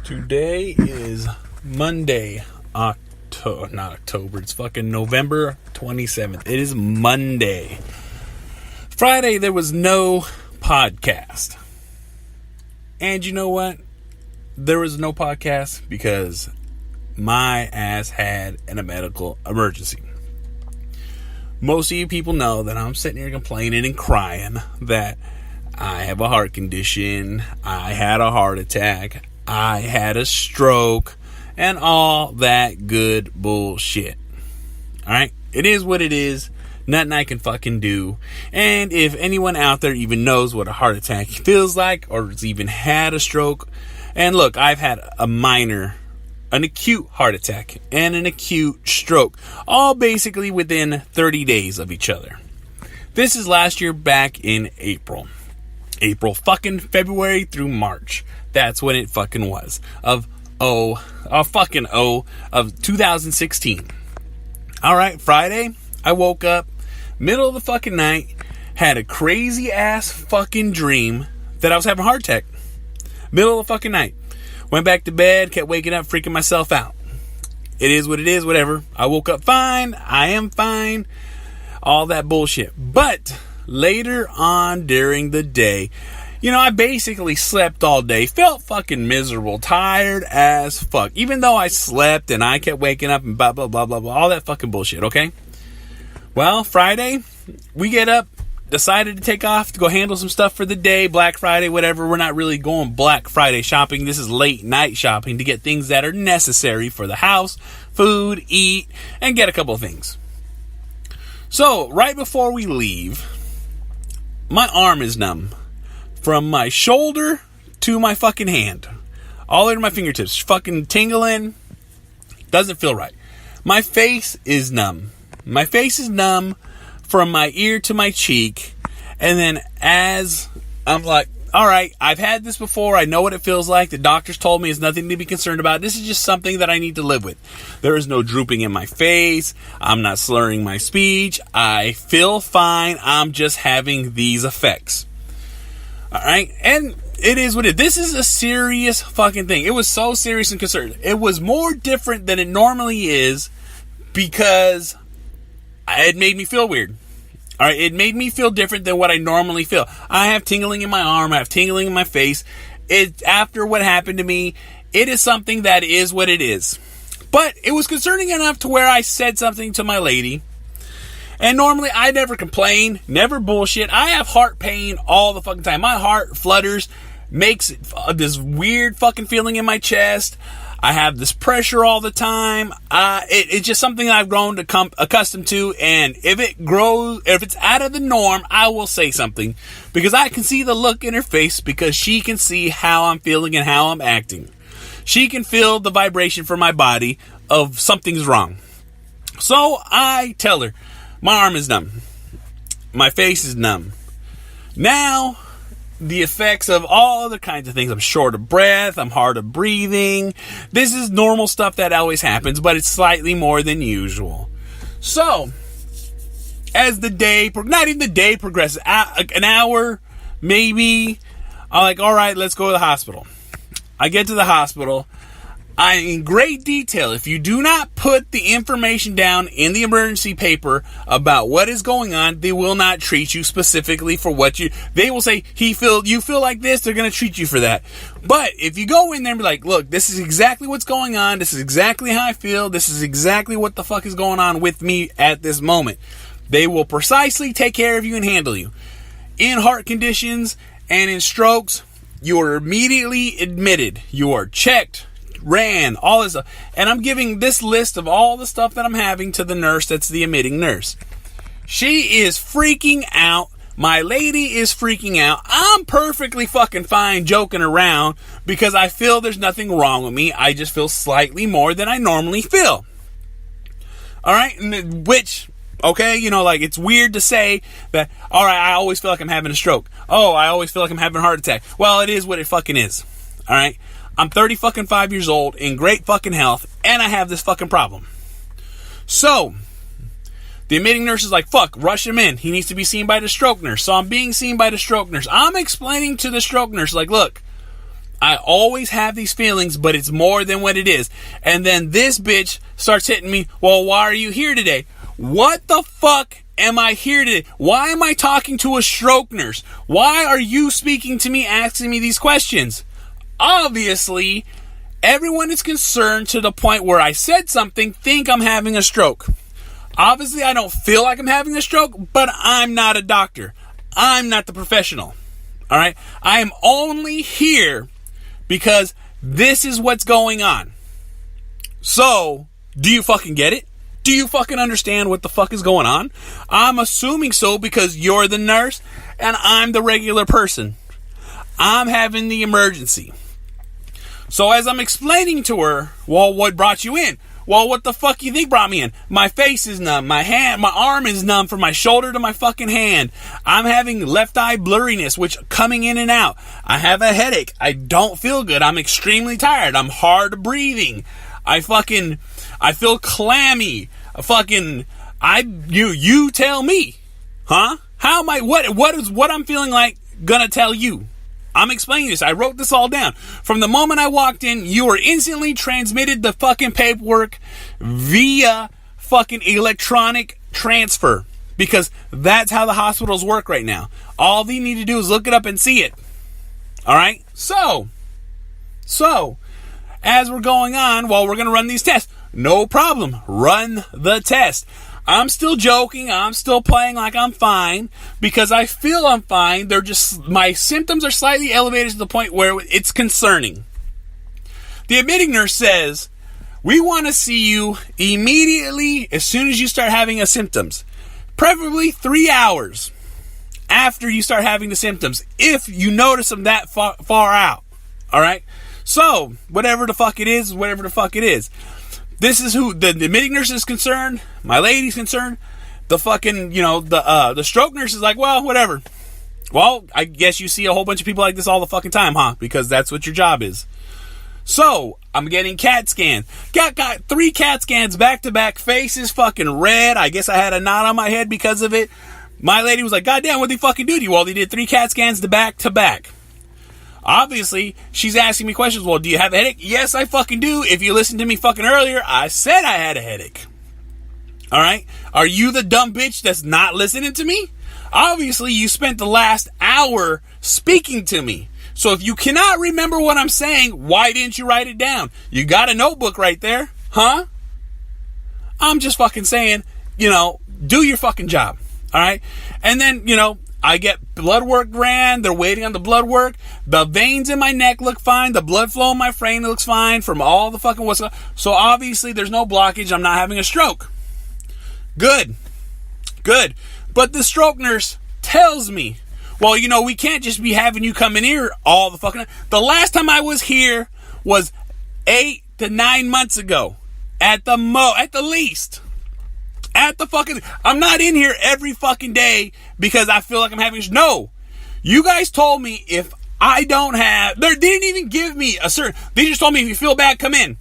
Today is Monday, not October, it's fucking November 27th. It is Monday. Friday, there was no podcast. And you know what? There was no podcast because my ass had a medical emergency. Most of you people know that I'm sitting here complaining and crying that I have a heart condition, I had a heart attack, I had a stroke, and all that good bullshit. Alright? It is what it is. Nothing I can fucking do. And if anyone out there even knows what a heart attack feels like, or has even had a stroke, and look, I've had an acute heart attack and an acute stroke, all basically within 30 days of each other. This is last year back in April fucking February through March. That's when it fucking was. Of 2016. Alright, Friday, I woke up, middle of the fucking night, had a crazy ass fucking dream that I was having a heart attack. Middle of the fucking night. Went back to bed, kept waking up, freaking myself out. It is what it is, whatever. I woke up fine. I am fine. All that bullshit. But later on during the day, I basically slept all day. Felt fucking miserable. Tired as fuck. Even though I slept and I kept waking up and blah, blah, blah, blah, blah. All that fucking bullshit, okay? Well, Friday, we get up. Decided to take off to go handle some stuff for the day. Black Friday, whatever. We're not really going Black Friday shopping. This is late night shopping to get things that are necessary for the house. Food, eat, and get a couple of things. So, right before we leave, my arm is numb. From my shoulder to my fucking hand. All the way to my fingertips. Fucking tingling. Doesn't feel right. My face is numb. My face is numb from my ear to my cheek. And then as I'm like, alright, I've had this before. I know what it feels like. The doctors told me it's nothing to be concerned about. This is just something that I need to live with. There is no drooping in my face. I'm not slurring my speech. I feel fine. I'm just having these effects. Alright, and it is what it is. This is a serious fucking thing. It was so serious and concerned. It was more different than it normally is because it made me feel weird. Alright, it made me feel different than what I normally feel. I have tingling in my arm, I have tingling in my face. After what happened to me, it is something that is what it is. But it was concerning enough to where I said something to my lady. And normally, I never complain, never bullshit. I have heart pain all the fucking time. My heart flutters, makes this weird fucking feeling in my chest. I have this pressure all the time. It's just something that I've grown to accustomed to. And if it's out of the norm, I will say something. Because I can see the look in her face because she can see how I'm feeling and how I'm acting. She can feel the vibration from my body of something's wrong. So I tell her, my arm is numb. My face is numb. Now, the effects of all other kinds of things. I'm short of breath. I'm hard of breathing. This is normal stuff that always happens, but it's slightly more than usual. So, as the day, not even the day progresses, an hour, maybe, I'm like, alright, let's go to the hospital. I get to the hospital. In great detail, if you do not put the information down in the emergency paper about what is going on, they will not treat you specifically for they will say, you feel like this, they're going to treat you for that. But if you go in there and be like, look, this is exactly what's going on, this is exactly how I feel, this is exactly what the fuck is going on with me at this moment, they will precisely take care of you and handle you. In heart conditions and in strokes, you are immediately admitted, you are checked, ran, all this stuff. And I'm giving this list of all the stuff that I'm having to the nurse that's the admitting nurse. She is freaking out. My lady is freaking out. I'm perfectly fucking fine joking around because I feel there's nothing wrong with me. I just feel slightly more than I normally feel. Alright? Which, okay, it's weird to say that, alright, I always feel like I'm having a stroke. Oh, I always feel like I'm having a heart attack. Well, it is what it fucking is. Alright? I'm 5 years old, in great fucking health, and I have this fucking problem. So, the admitting nurse is like, fuck, rush him in. He needs to be seen by the stroke nurse. So I'm being seen by the stroke nurse. I'm explaining to the stroke nurse, like, look, I always have these feelings, but it's more than what it is. And then this bitch starts hitting me, well, why are you here today? What the fuck am I here today? Why am I talking to a stroke nurse? Why are you speaking to me, asking me these questions? Obviously, everyone is concerned to the point where I said something, think I'm having a stroke. Obviously, I don't feel like I'm having a stroke, but I'm not a doctor. I'm not the professional. All right? I am only here because this is what's going on. So, do you fucking get it? Do you fucking understand what the fuck is going on? I'm assuming so because you're the nurse and I'm the regular person. I'm having the emergency. So as I'm explaining to her, well, what brought you in? Well, what the fuck you think brought me in? My face is numb. My arm is numb from my shoulder to my fucking hand. I'm having left eye blurriness, which coming in and out. I have a headache. I don't feel good. I'm extremely tired. I'm hard breathing. I feel clammy. You tell me. Huh? How am I, what I'm feeling like gonna tell you? I'm explaining this. I wrote this all down. From the moment I walked in, you were instantly transmitted the fucking paperwork via fucking electronic transfer. Because that's how the hospitals work right now. All they need to do is look it up and see it. Alright? So, as we're going on, well, we're going to run these tests. No problem. Run the test. I'm still joking. I'm still playing like I'm fine because I feel I'm fine. They're just, my symptoms are slightly elevated to the point where it's concerning. The admitting nurse says, we want to see you immediately as soon as you start having the symptoms. Preferably 3 hours after you start having the symptoms, if you notice them that far out. All right? So, whatever the fuck it is, whatever the fuck it is. This is who the admitting nurse is concerned. My lady's concerned. The fucking, the stroke nurse is like, well, whatever. Well, I guess you see a whole bunch of people like this all the fucking time, huh? Because that's what your job is. So, I'm getting CAT scans. Got 3 CAT scans back to back. Face is fucking red. I guess I had a knot on my head because of it. My lady was like, God damn, what'd they fucking do to you? Well, they did 3 CAT scans to back to back. Obviously, she's asking me questions. Well, do you have a headache? Yes, I fucking do. If you listened to me fucking earlier, I said I had a headache. Alright? Are you the dumb bitch that's not listening to me? Obviously, you spent the last hour speaking to me. So if you cannot remember what I'm saying, why didn't you write it down? You got a notebook right there, huh? I'm just fucking saying, do your fucking job. Alright? And then, I get blood work ran. They're waiting on the blood work. The veins in my neck look fine. The blood flow in my brain looks fine from all the fucking what's up. So obviously there's no blockage. I'm not having a stroke. Good. But the stroke nurse tells me, well, we can't just be having you come in here all the fucking... The last time I was here was 8 to 9 months ago. At the least. I'm not in here every fucking day because I feel like I'm having... No. You guys told me if I don't have... They didn't even give me a certain... They just told me if you feel bad, come in.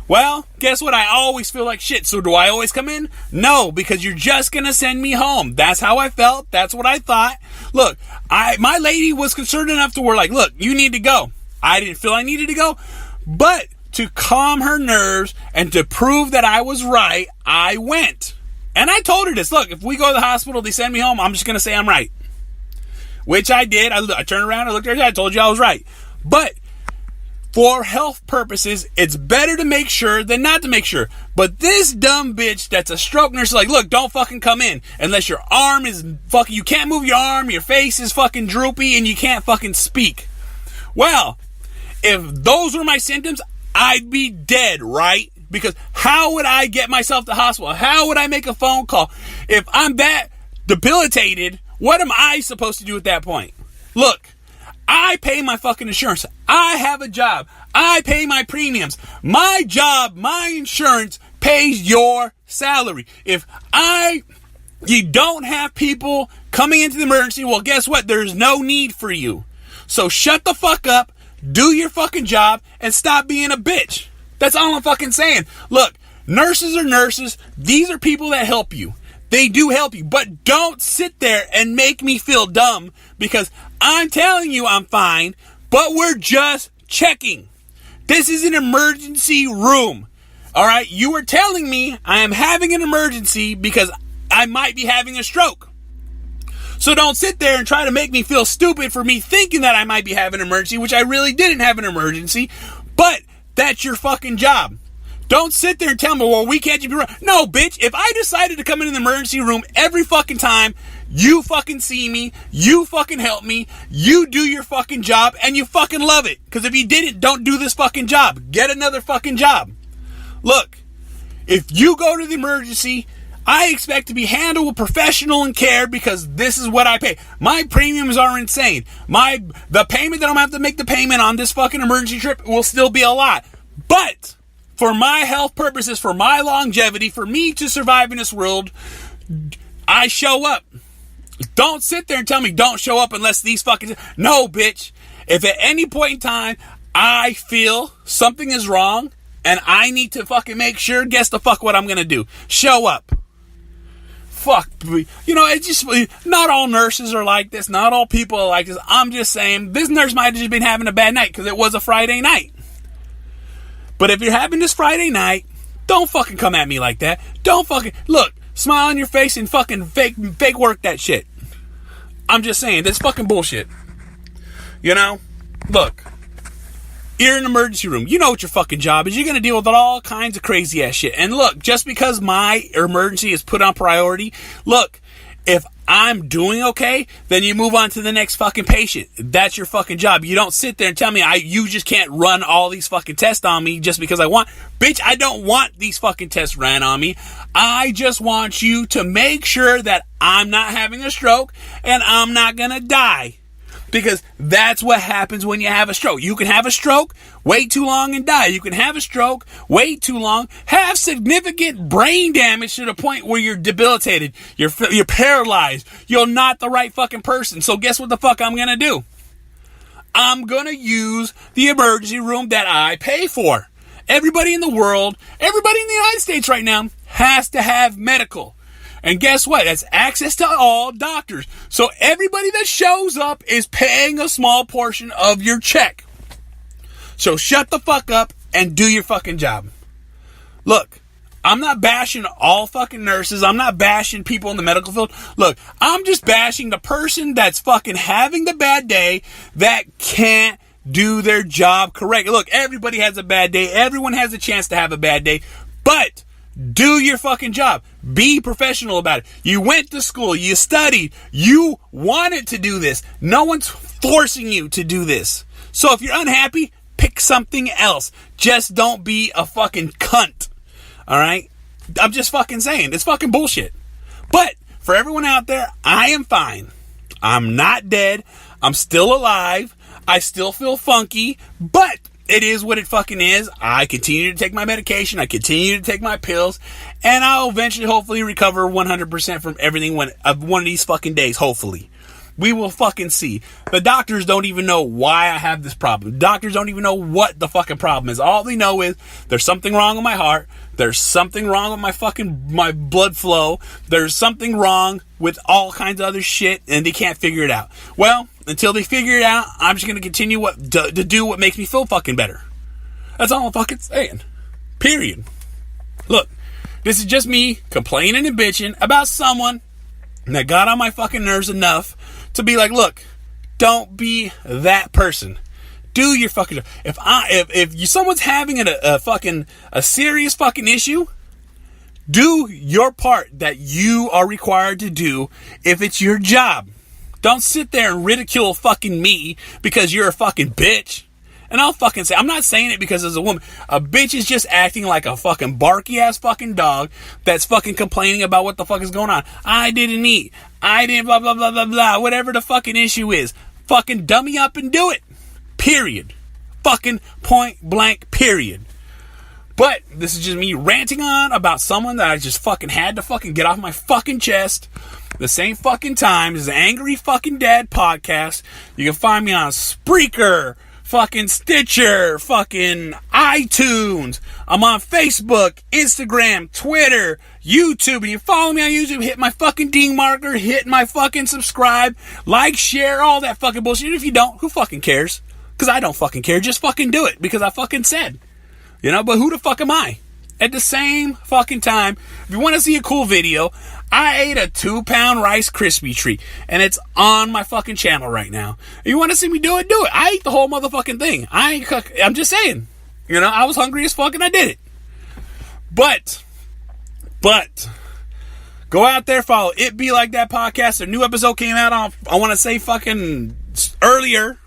Well, guess what? I always feel like shit. So do I always come in? No, because you're just going to send me home. That's how I felt. That's what I thought. Look, my lady was concerned enough to where like, look, you need to go. I didn't feel I needed to go. But to calm her nerves and to prove that I was right, I went. And I told her this. Look, if we go to the hospital, they send me home, I'm just going to say I'm right. Which I did. I turned around, I looked at her, I told you I was right. But for health purposes, it's better to make sure than not to make sure. But this dumb bitch that's a stroke nurse is like, look, don't fucking come in unless your arm is fucking... You can't move your arm, your face is fucking droopy, and you can't fucking speak. Well, if those were my symptoms, I'd be dead, right? Because how would I get myself to the hospital? How would I make a phone call? If I'm that debilitated, what am I supposed to do at that point? Look, I pay my fucking insurance. I have a job. I pay my premiums. My job, my insurance pays your salary. If you don't have people coming into the emergency, well, guess what? There's no need for you. So shut the fuck up, do your fucking job, and stop being a bitch. That's all I'm fucking saying. Look, nurses are nurses. These are people that help you. They do help you. But don't sit there and make me feel dumb because I'm telling you I'm fine, but we're just checking. This is an emergency room. All right? You are telling me I am having an emergency because I might be having a stroke. So don't sit there and try to make me feel stupid for me thinking that I might be having an emergency, which I really didn't have an emergency, but that's your fucking job. Don't sit there and tell me, well, we can't just be wrong. No, bitch, if I decided to come in the emergency room every fucking time, you fucking see me, you fucking help me, you do your fucking job, and you fucking love it. Because if you didn't, don't do this fucking job. Get another fucking job. Look, if you go to the emergency, I expect to be handled with professional and care because this is what I pay. My premiums are insane. The payment that I'm going to have to make the payment on this fucking emergency trip will still be a lot. But for my health purposes, for my longevity, for me to survive in this world, I show up. Don't sit there and tell me don't show up unless these fucking... No, bitch. If at any point in time I feel something is wrong and I need to fucking make sure, guess the fuck what I'm going to do. Show up. Fuck, it's just, not all nurses are like this. Not all people are like this. I'm just saying, this nurse might have just been having a bad night because it was a Friday night. But if you're having this Friday night, don't fucking come at me like that. Don't fucking, look, smile on your face and fucking fake work that shit. I'm just saying, that's fucking bullshit. Look. You're in an emergency room. You know what your fucking job is. You're going to deal with all kinds of crazy ass shit. And look, just because my emergency is put on priority, look, if I'm doing okay, then you move on to the next fucking patient. That's your fucking job. You don't sit there and tell me you just can't run all these fucking tests on me just because I want. Bitch, I don't want these fucking tests ran on me. I just want you to make sure that I'm not having a stroke and I'm not going to die. Because that's what happens when you have a stroke. You can have a stroke, wait too long and die. You can have a stroke, wait too long, have significant brain damage to the point where you're debilitated. You're paralyzed. You're not the right fucking person. So guess what the fuck I'm going to do? I'm going to use the emergency room that I pay for. Everybody in the world, everybody in the United States right now has to have medical. And guess what? That's access to all doctors. So everybody that shows up is paying a small portion of your check. So shut the fuck up and do your fucking job. Look, I'm not bashing all fucking nurses. I'm not bashing people in the medical field. Look, I'm just bashing the person that's fucking having the bad day that can't do their job correctly. Look, everybody has a bad day. Everyone has a chance to have a bad day. But do your fucking job. Be professional about it. You went to school. You studied. You wanted to do this. No one's forcing you to do this. So if you're unhappy, pick something else. Just don't be a fucking cunt. Alright? I'm just fucking saying. It's fucking bullshit. But for everyone out there, I am fine. I'm not dead. I'm still alive. I still feel funky. But it is what it fucking is. I continue to take my medication. I continue to take my pills. And I'll eventually, hopefully, recover 100% from everything one of these fucking days, hopefully. We will fucking see. The doctors don't even know why I have this problem. Doctors don't even know what the fucking problem is. All they know is there's something wrong with my heart. There's something wrong with my blood flow. There's something wrong with all kinds of other shit, and they can't figure it out. Well, until they figure it out, I'm just going to continue to do what makes me feel fucking better. That's all I'm fucking saying. Period. Look, this is just me complaining and bitching about someone that got on my fucking nerves enough to be like, look, don't be that person. Do your fucking job. If someone's having a serious fucking issue, do your part that you are required to do if it's your job. Don't sit there and ridicule fucking me because you're a fucking bitch. And I'll fucking say, I'm not saying it because as a woman, a bitch is just acting like a fucking barky ass fucking dog that's fucking complaining about what the fuck is going on. I didn't eat. I didn't blah, blah, blah, blah, blah. Whatever the fucking issue is. Fucking dummy up and do it. Period. Fucking point blank period. But this is just me ranting on about someone that I just fucking had to fucking get off my fucking chest. The same fucking time as the Angry Fucking Dad podcast. You can find me on Spreaker, fucking Stitcher, fucking iTunes. I'm on Facebook, Instagram, Twitter, YouTube. And you follow me on YouTube, hit my fucking ding marker, hit my fucking subscribe, like, share, all that fucking bullshit. If you don't, who fucking cares? Because I don't fucking care. Just fucking do it. Because I fucking said. You know, but who the fuck am I? At the same fucking time, if you want to see a cool video, I ate a 2-pound Rice Krispie treat. And it's on my fucking channel right now. If you want to see me do it, do it. I ate the whole motherfucking thing. I'm just saying. You know, I was hungry as fuck and I did it. But, go out there, follow It Be Like That podcast. A new episode came out on, I want to say fucking earlier.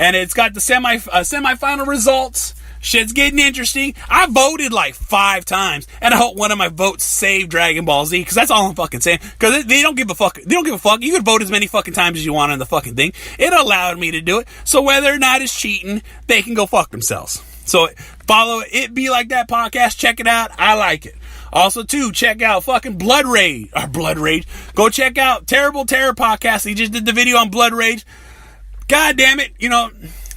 And it's got the semifinal results. Shit's getting interesting. I voted like 5 times. And I hope one of my votes saved Dragon Ball Z. Because that's all I'm fucking saying. Because they don't give a fuck. They don't give a fuck. You can vote as many fucking times as you want on the fucking thing. It allowed me to do it. So whether or not it's cheating, they can go fuck themselves. So follow It Be Like That podcast. Check it out. I like it. Also, too, check out fucking Blood Rage. Go check out Terrible Terror podcast. He just did the video on Blood Rage. God damn it. You know,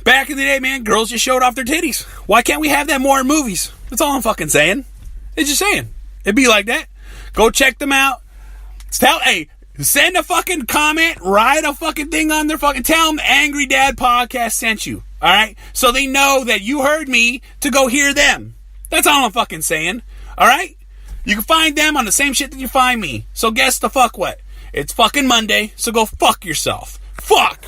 back in the day, man, girls just showed off their titties. Why can't we have that more in movies? That's all I'm fucking saying. It's just saying. It'd be like that. Go check them out. Send a fucking comment. Write a fucking thing on their fucking... Tell them Angry Dad Podcast sent you. Alright? So they know that you heard me to go hear them. That's all I'm fucking saying. Alright? You can find them on the same shit that you find me. So guess the fuck what? It's fucking Monday, so go fuck yourself. Fuck!